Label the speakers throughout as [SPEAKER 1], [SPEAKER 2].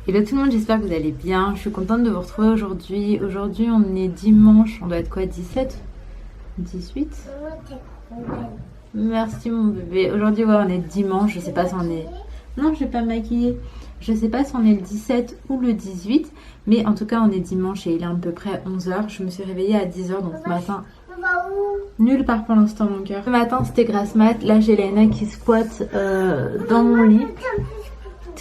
[SPEAKER 1] Hello tout le monde, j'espère que vous allez bien. Je suis contente de vous retrouver aujourd'hui. Aujourd'hui on est dimanche, on doit être quoi, 17 18? Merci mon bébé. Aujourd'hui ouais, on est dimanche, je sais pas si on est... Non, je vais pas me maquiller. Je sais pas si on est le 17 ou le 18, mais en tout cas on est dimanche et il est à peu près 11h. Je me suis réveillée à 10h, donc ce matin... Nulle part pour l'instant mon cœur. Ce matin c'était grasse mat, là j'ai Léna qui squatte dans mon lit.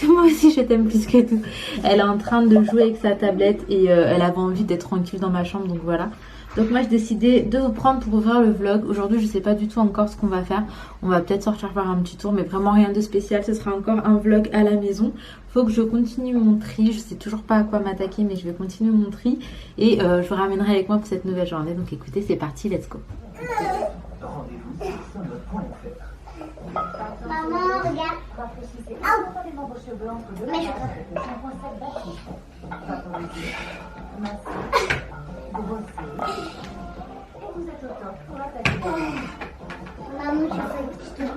[SPEAKER 1] Moi aussi je t'aime plus que tout. Elle est en train de jouer avec sa tablette et elle avait envie d'être tranquille dans ma chambre, donc voilà. Donc moi j'ai décidé de vous prendre pour ouvrir le vlog. Aujourd'hui je sais pas du tout encore ce qu'on va faire. On va peut-être sortir faire un petit tour, mais vraiment rien de spécial. Ce sera encore un vlog à la maison. Faut que je continue mon tri. Je sais toujours pas à quoi m'attaquer, mais je vais continuer mon tri. Et je vous ramènerai avec moi pour cette nouvelle journée. Donc écoutez, c'est parti, let's go.
[SPEAKER 2] Maman, regarde. Maman, tu fais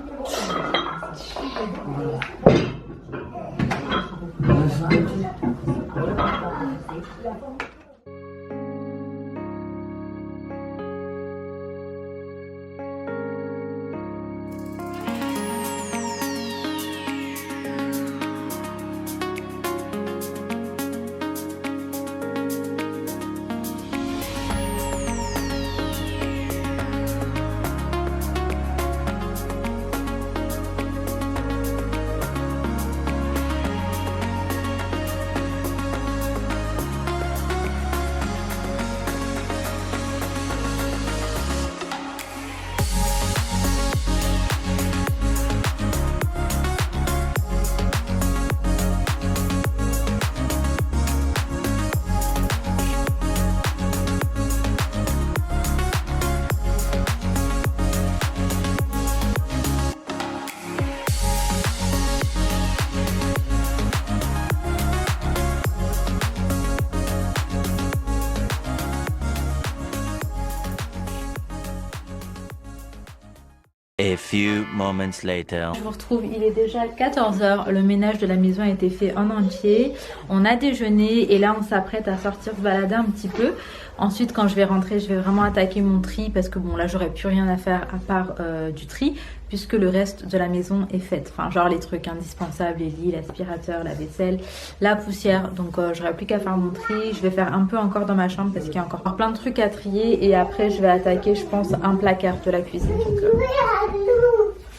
[SPEAKER 3] A few moments later.
[SPEAKER 1] Je vous retrouve, il est déjà 14h, le ménage de la maison a été fait en entier, on a déjeuné et là on s'apprête à sortir se balader un petit peu. Ensuite quand je vais rentrer, je vais vraiment attaquer mon tri parce que bon là j'aurais plus rien à faire à part du tri puisque le reste de la maison est fait. Enfin genre les trucs indispensables, les lits, l'aspirateur, la vaisselle, la poussière. Donc j'aurais plus qu'à faire mon tri. Je vais faire un peu encore dans ma chambre parce qu'il y a encore plein de trucs à trier et après je vais attaquer je pense un placard de la cuisine. Donc,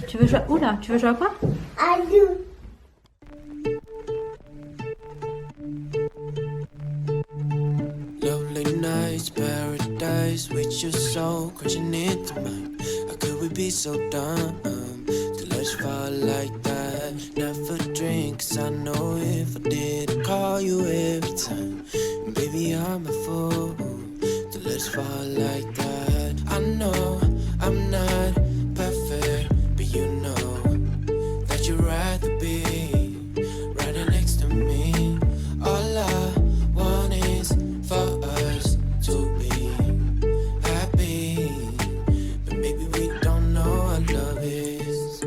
[SPEAKER 1] tu veux jouer... Oula, tu veux jouer à quoi?
[SPEAKER 4] Lovely nights, paradise with your soul crashing into mine. How could we be so dumb to let's fall like that? Never drink, 'cause I know if I did, I'd call you every time. And baby, I'm a fool to let's fall like that. I know I'm not perfect, but you know that you'd rather be right next to me. All I want is for us to be happy, but maybe we don't know what love is.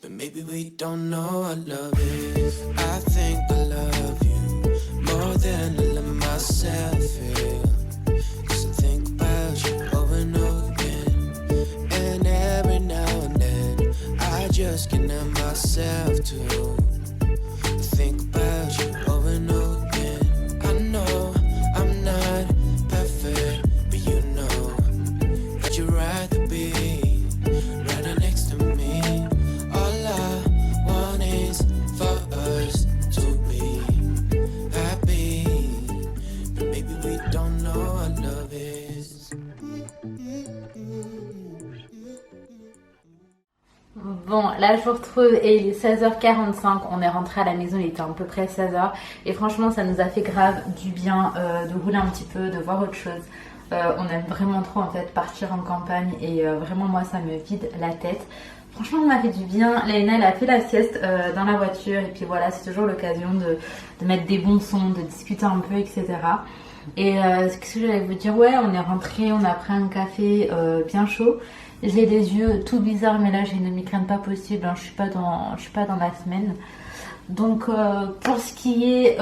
[SPEAKER 4] But maybe we don't know what love is. I think I love you more than I love myself, yeah. 'Cause I think about you over and over again, and every now and then I just can't help myself to think about you over and over again. I know I'm not perfect, but you know that you'd rather be right next to me. All I want is for us to be happy, but maybe we don't know what love is.
[SPEAKER 1] Bon, là je vous retrouve et il est 16h45, on est rentré à la maison, il était à peu près 16h et franchement ça nous a fait grave du bien de rouler un petit peu, de voir autre chose. On aime vraiment trop en fait partir en campagne et vraiment moi ça me vide la tête. Franchement on m'a fait du bien, Léna elle a fait la sieste dans la voiture et puis voilà c'est toujours l'occasion de mettre des bons sons, de discuter un peu etc. Et ce que j'allais vous dire, ouais on est rentré, on a pris un café bien chaud. J'ai les yeux tout bizarres, mais là j'ai une migraine pas possible, hein. Je suis pas dans ma semaine. Donc pour ce qui est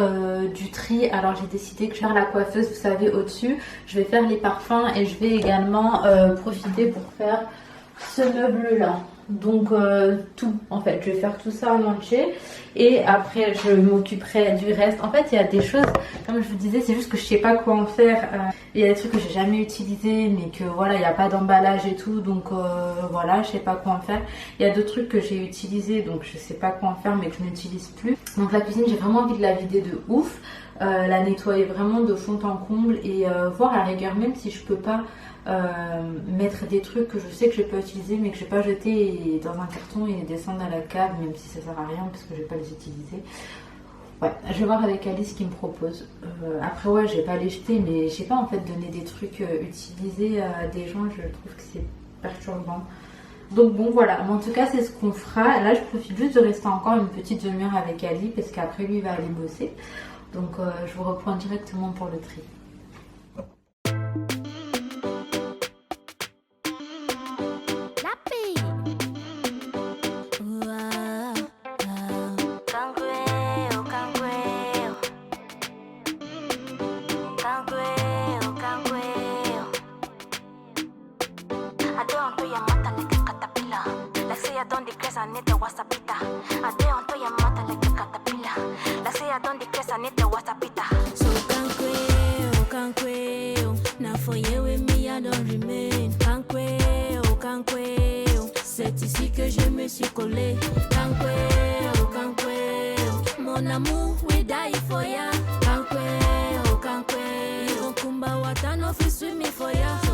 [SPEAKER 1] du tri, alors j'ai décidé que je vais faire la coiffeuse, vous savez, au-dessus. Je vais faire les parfums et je vais également profiter pour faire ce meuble-là. Donc tout, en fait, je vais faire tout ça en entier et après je m'occuperai du reste. En fait, il y a des choses, comme je vous disais, c'est juste que je sais pas quoi en faire. Il y a des trucs que j'ai jamais utilisés, mais que voilà, il n'y a pas d'emballage et tout, donc voilà, je sais pas quoi en faire. Il y a d'autres trucs que j'ai utilisés, donc je sais pas quoi en faire, mais que je n'utilise plus. Donc la cuisine, j'ai vraiment envie de la vider de ouf, la nettoyer vraiment de fond en comble et voir à la rigueur, même si je peux pas mettre des trucs que je sais que je vais pas utiliser mais que je vais pas jeter dans un carton et descendre à la cave, même si ça sert à rien parce que je vais pas les utiliser. Ouais, je vais voir avec Alice ce qu'il me propose. Après ouais, je vais pas les jeter, mais je sais pas, en fait, donner des trucs utilisés à des gens, je trouve que c'est perturbant. Donc bon voilà, mais en tout cas c'est ce qu'on fera. Là je profite juste de rester encore une petite demi-heure avec Ali parce qu'après lui il va aller bosser. Donc je vous reprends directement pour le tri.
[SPEAKER 5] C'est ici que je me suis collée. Mon amour, we die for ya. Kumba watano fisui mi for ya. So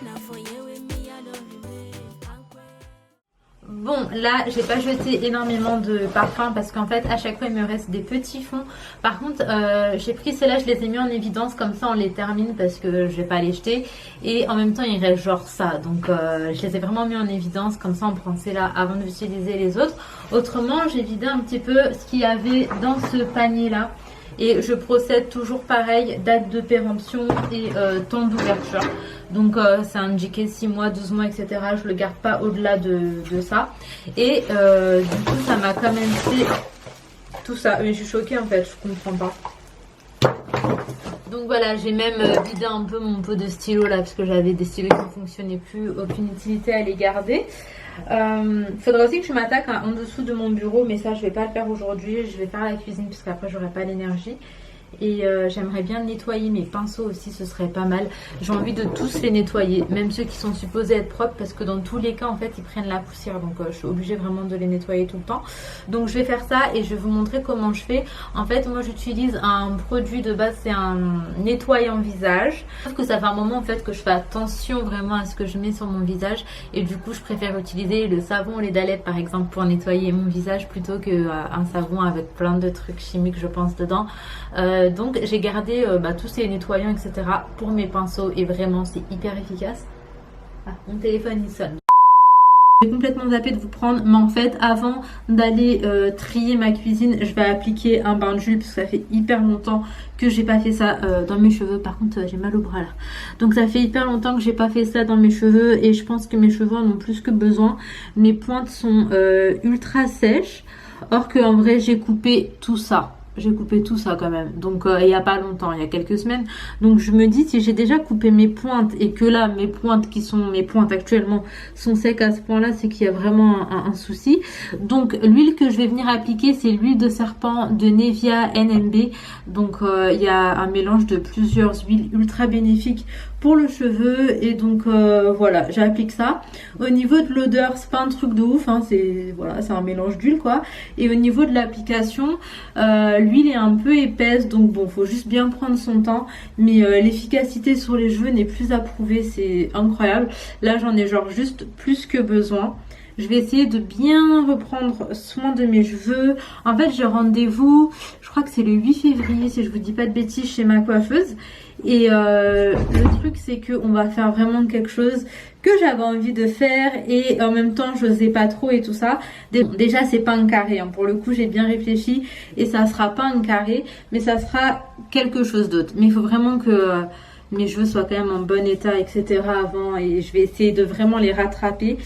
[SPEAKER 5] na for you with me I don't remain.
[SPEAKER 1] Bon, là j'ai pas jeté énormément de parfums parce qu'en fait à chaque fois il me reste des petits fonds. Par contre j'ai pris ceux-là, je les ai mis en évidence, comme ça on les termine parce que je vais pas les jeter. Et en même temps il reste genre ça, donc je les ai vraiment mis en évidence, comme ça on prend ceux-là avant d'utiliser les autres. Autrement j'ai vidé un petit peu ce qu'il y avait dans ce panier là. Et je procède toujours pareil, date de péremption et temps d'ouverture. Donc c'est indiqué 6 mois, 12 mois, etc. Je le garde pas au-delà de ça. Et du coup ça m'a quand même fait tout ça. Mais je suis choquée en fait, je comprends pas. Donc voilà, j'ai même vidé un peu mon pot de stylo là parce que j'avais des stylos qui ne fonctionnaient plus, aucune utilité à les garder. Faudra aussi que je m'attaque en dessous de mon bureau, mais ça je vais pas le faire aujourd'hui, je vais faire la cuisine parce qu'après j'aurai pas l'énergie. Et j'aimerais bien nettoyer mes pinceaux aussi, ce serait pas mal. J'ai envie de tous les nettoyer, même ceux qui sont supposés être propres, parce que dans tous les cas en fait ils prennent la poussière, donc je suis obligée vraiment de les nettoyer tout le temps. Donc je vais faire ça et je vais vous montrer comment je fais. En fait moi j'utilise un produit de base, c'est un nettoyant visage. Sauf que ça fait un moment en fait que je fais attention vraiment à ce que je mets sur mon visage, et du coup je préfère utiliser le savon au lait d'Alep par exemple pour nettoyer mon visage plutôt qu'un savon avec plein de trucs chimiques je pense dedans. Donc j'ai gardé tous ces nettoyants etc pour mes pinceaux et vraiment c'est hyper efficace. Ah, mon téléphone il sonne. J'ai complètement zappé de vous prendre, mais en fait avant d'aller trier ma cuisine je vais appliquer un bain d'huile parce que ça fait hyper longtemps que j'ai pas fait ça dans mes cheveux. Par contre j'ai mal au bras là, donc ça fait hyper longtemps que j'ai pas fait ça dans mes cheveux et je pense que mes cheveux en ont plus que besoin. Mes pointes sont ultra sèches, or que en vrai j'ai coupé tout ça. J'ai coupé tout ça quand même, donc il y a pas longtemps, il y a quelques semaines. Donc je me dis, si j'ai déjà coupé mes pointes et que là mes pointes qui sont mes pointes actuellement sont secs à ce point là, c'est qu'il y a vraiment un souci. Donc l'huile que je vais venir appliquer, c'est l'huile de serpent de Nivea NMB. Donc il y a un mélange de plusieurs huiles ultra bénéfiques pour le cheveu, et donc voilà, j'applique ça. Au niveau de l'odeur, c'est pas un truc de ouf, hein, c'est voilà, c'est un mélange d'huile quoi. Et au niveau de l'application, l'huile est un peu épaisse, donc bon, faut juste bien prendre son temps, mais l'efficacité sur les cheveux n'est plus à prouver, c'est incroyable. Là j'en ai genre juste plus que besoin. Je vais essayer de bien reprendre soin de mes cheveux. En fait j'ai rendez-vous, je crois que c'est le 8 février si je vous dis pas de bêtises, chez ma coiffeuse. Et le truc c'est que on va faire vraiment quelque chose que j'avais envie de faire et en même temps j'osais pas trop et tout ça. Déjà c'est pas un carré, hein. Pour le coup j'ai bien réfléchi et ça sera pas un carré, mais ça sera quelque chose d'autre. Mais il faut vraiment que mes cheveux soient quand même en bon état, etc. avant, et je vais essayer de vraiment les rattraper.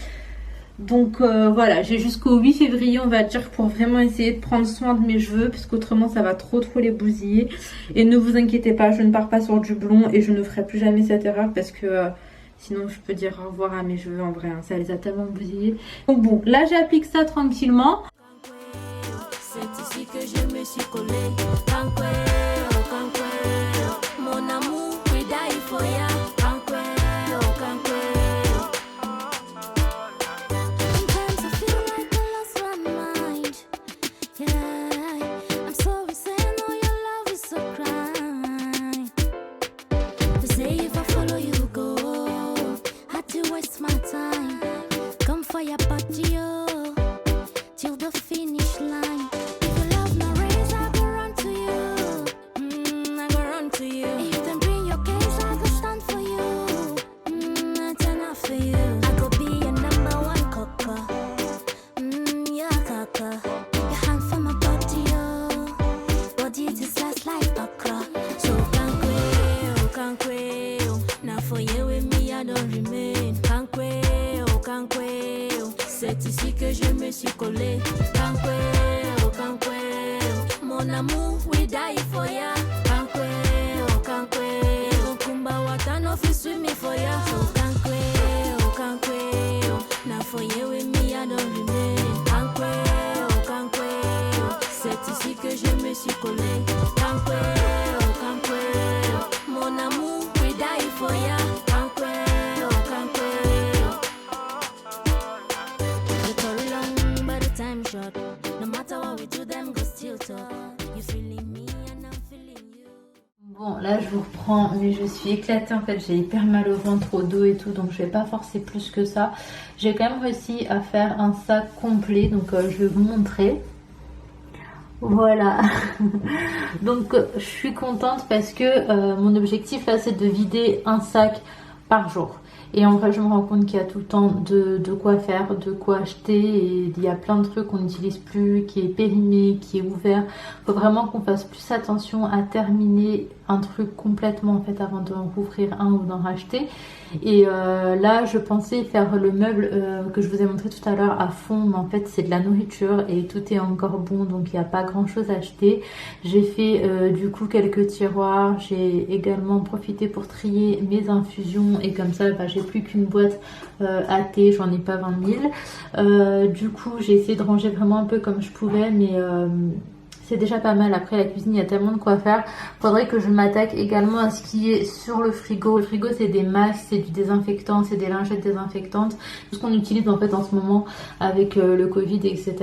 [SPEAKER 1] Donc voilà, j'ai jusqu'au 8 février on va dire pour vraiment essayer de prendre soin de mes cheveux parce qu'autrement ça va trop les bousiller. Et ne vous inquiétez pas, je ne pars pas sur du blond et je ne ferai plus jamais cette erreur parce que sinon je peux dire au revoir à mes cheveux en vrai, hein, ça les a tellement bousillés. Donc bon, là j'applique ça tranquillement.
[SPEAKER 5] C'est ici que je me suis collée. Kankweo, kankweo, mon amour, we die for ya. Kankweo, kankweo. Sometimes I feel like I lost my mind. Yeah, I'm sorry saying all your love is a crime. They say if I follow you go, had to waste my time. Come for your body, oh, till the finish line. C'est ici que je me suis collée. Kankweo, kankweo, mon amour, we die for ya. Kankweo, kankweo, kumba watano fi sweet me for ya. So kankweo, kankweo, now for you with me I don't remain. Kankweo, kankweo, c'est ici que je me suis collée. Kankweo, kankweo, mon amour, we die for ya. Kankweo, kankweo. The story long, but the time short. No matter what we do, them go still talk. You feeling me and I'm feeling you.
[SPEAKER 1] Bon là je vous reprends, mais je suis éclatée en fait, j'ai hyper mal au ventre, au dos et tout, donc je vais pas forcer plus que ça. J'ai quand même réussi à faire un sac complet, donc je vais vous montrer. Voilà. Donc je suis contente parce que mon objectif là c'est de vider un sac par jour. Et en vrai je me rends compte qu'il y a tout le temps de quoi faire, de quoi acheter, et il y a plein de trucs qu'on n'utilise plus, qui est périmé, qui est ouvert. Faut vraiment qu'on fasse plus attention à terminer un truc complètement en fait avant d'en rouvrir un ou d'en racheter. Et là je pensais faire le meuble que je vous ai montré tout à l'heure à fond, mais en fait c'est de la nourriture et tout est encore bon, donc il n'y a pas grand chose à acheter. J'ai fait du coup quelques tiroirs, j'ai également profité pour trier mes infusions et comme ça bah, j'ai plus qu'une boîte à thé, j'en ai pas 20 000. Du coup j'ai essayé de ranger vraiment un peu comme je pouvais, mais c'est déjà pas mal. Après la cuisine il y a tellement de quoi faire. Faudrait que je m'attaque également à ce qui est sur le frigo. Le frigo c'est des masques, c'est du désinfectant, c'est des lingettes désinfectantes, tout ce qu'on utilise en fait en ce moment avec le Covid etc.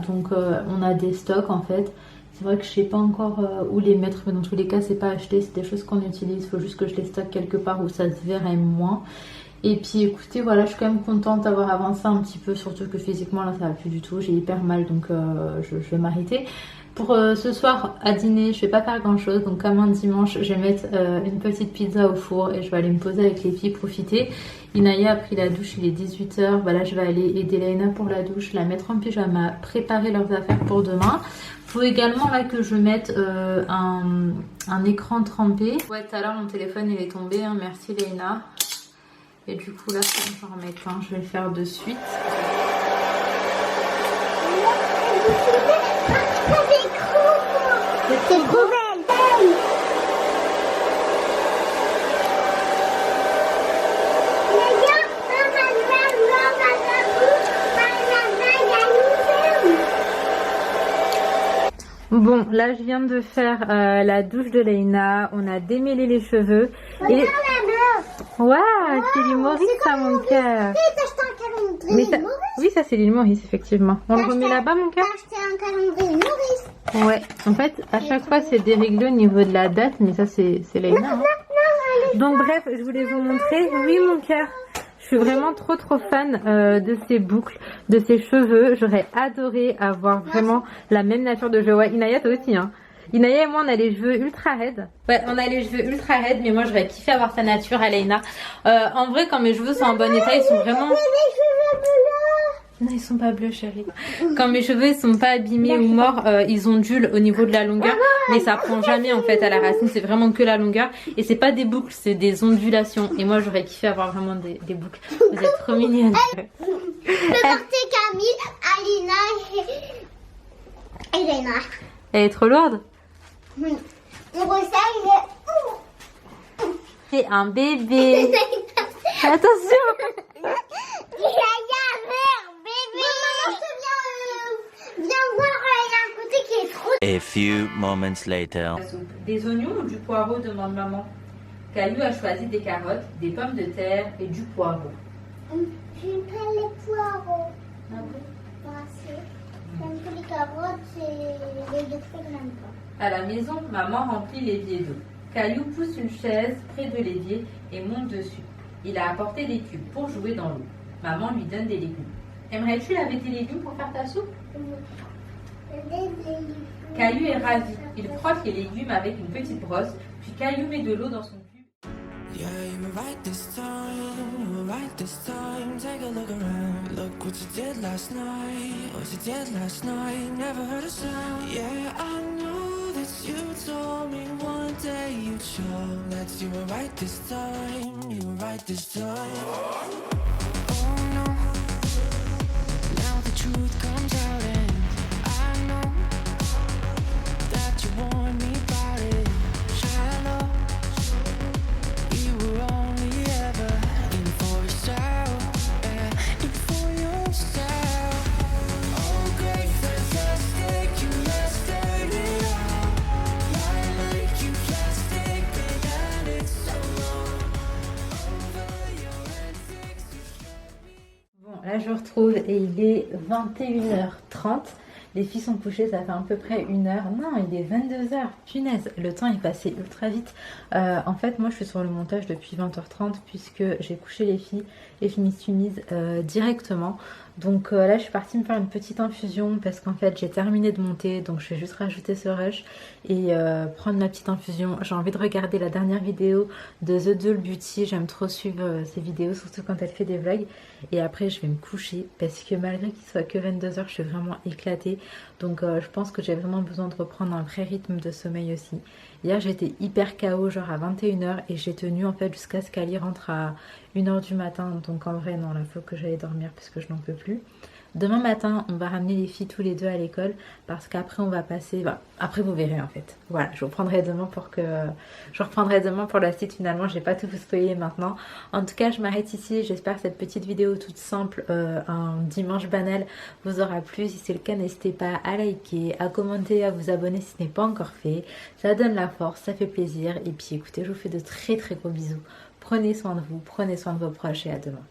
[SPEAKER 1] Donc on a des stocks en fait. C'est vrai que je sais pas encore où les mettre, mais dans tous les cas c'est pas acheté, c'est des choses qu'on utilise. Faut juste que je les stocke quelque part où ça se verrait moins. Et puis écoutez, voilà, je suis quand même contente d'avoir avancé un petit peu, surtout que physiquement là ça va plus du tout, j'ai hyper mal, donc je vais m'arrêter. Pour ce soir à dîner, je vais pas faire grand chose, donc comme un dimanche, je vais mettre une petite pizza au four et je vais aller me poser avec les filles, profiter. Inaya a pris la douche, il est 18 h, bah là je vais aller aider Laina pour la douche, la mettre en pyjama, préparer leurs affaires pour demain. Faut également là que je mette un écran trempé. Ouais, tout à l'heure mon téléphone il est tombé, hein, merci Laina. Et du coup là, je vais en remettre un, je vais le faire de suite.
[SPEAKER 2] C'est trop belle.
[SPEAKER 1] Bon, là je viens de faire la douche de Laina, on a démêlé les cheveux. Et... Waouh, c'est l'île Maurice ça mon cœur. Mais ça... Oui, ça c'est l'île Maurice effectivement. On le remet là-bas mon cœur.
[SPEAKER 2] T'as acheté un calendrier Maurice.
[SPEAKER 1] Ouais, en fait à chaque fois c'est déréglé au niveau de la date, mais ça c'est Laina. Hein. Donc bref, je voulais vous montrer. Oui mon cœur. Je suis vraiment trop fan de ces boucles, de ces cheveux. J'aurais adoré avoir vraiment la même nature de cheveux. Ouais, Inaya toi aussi hein. Inaya et moi on a les cheveux ultra raides. Ouais, on a les cheveux ultra raides, mais moi j'aurais kiffé avoir sa nature à Laina. En vrai quand mes cheveux sont en bon état, ils sont vraiment... Non, ils sont pas bleus, chérie. Quand mes cheveux ils sont pas abîmés ou morts, ils ondulent au niveau de la longueur, mais ça prend jamais en fait à la racine. C'est vraiment que la longueur et c'est pas des boucles, c'est des ondulations. Et moi, j'aurais kiffé avoir vraiment des boucles. Vous êtes trop mignonnes.
[SPEAKER 2] Je peux porter Camille, Alina et Elena.
[SPEAKER 1] Elle est trop lourde.
[SPEAKER 2] Oui. Le Rosa, il est...
[SPEAKER 1] C'est un bébé. Attention.
[SPEAKER 2] Viens voir, il y a un côté qui est trop...
[SPEAKER 3] A few moments later.
[SPEAKER 1] Des oignons ou du poireau, demande maman. Caillou a choisi des carottes, des pommes de terre et du poireau.
[SPEAKER 2] J'aime pas les poireaux.
[SPEAKER 1] Ah bon?
[SPEAKER 2] Moi aussi. J'aime pas les carottes et les deux fruits, je n'aime pas.
[SPEAKER 1] À la maison, maman remplit l'évier d'eau. Caillou pousse une chaise près de l'évier et monte dessus. Il a apporté des cubes pour jouer dans l'eau. Maman lui donne des légumes. Aimerais-tu laver tes légumes pour faire ta soupe? Caillou est ravi. Il frotte les légumes avec une petite brosse, puis Caillou met de l'eau dans son cube.
[SPEAKER 4] Yeah, you were right this time, you were right this time. Take a look around, look what you did last night. What you did last night, never heard a sound. Yeah, I know that you told me one day you'd show that you were right this time, you were right this time. Oh no, now the truth comes out and I know that you warned me about it. Shallow. You were only ever in for yourself, in for yourself. Oh, great, fantastic, you mastered it all. Light like you plastic, big and it's so long. Over your antics, you show me.
[SPEAKER 1] Bon, là je retrouve et il est 21h30. Les filles sont couchées, ça fait à peu près 1 heure. Non, il est 22h. Punaise, le temps est passé ultra vite. En fait, moi je suis sur le montage depuis 20h30 puisque j'ai couché les filles et fini Tumise directement. Donc là je suis partie me faire une petite infusion parce qu'en fait j'ai terminé de monter, donc je vais juste rajouter ce rush et prendre ma petite infusion. J'ai envie de regarder la dernière vidéo de The Doll Beauty, j'aime trop suivre ses vidéos, surtout quand elle fait des vlogs. Et après je vais me coucher parce que malgré qu'il soit que 22h, je suis vraiment éclatée. Donc je pense que j'ai vraiment besoin de reprendre un vrai rythme de sommeil aussi. Hier j'étais hyper KO, genre à 21h et j'ai tenu en fait jusqu'à ce qu'Ali rentre à 1h du matin. Donc en vrai non, là faut que j'aille dormir parce que je n'en peux plus. Demain matin on va ramener les filles tous les deux à l'école parce qu'après on va passer, bah, après vous verrez en fait. Voilà, je reprendrai demain pour la suite. Finalement j'ai pas tout vous spoiler maintenant. En tout cas je m'arrête ici, j'espère que cette petite vidéo toute simple, un dimanche banal vous aura plu. Si c'est le cas, n'hésitez pas à liker, à commenter, à vous abonner si ce n'est pas encore fait. Ça donne la force, ça fait plaisir. Et puis écoutez, je vous fais de très très gros bisous. Prenez soin de vous, prenez soin de vos proches et à demain.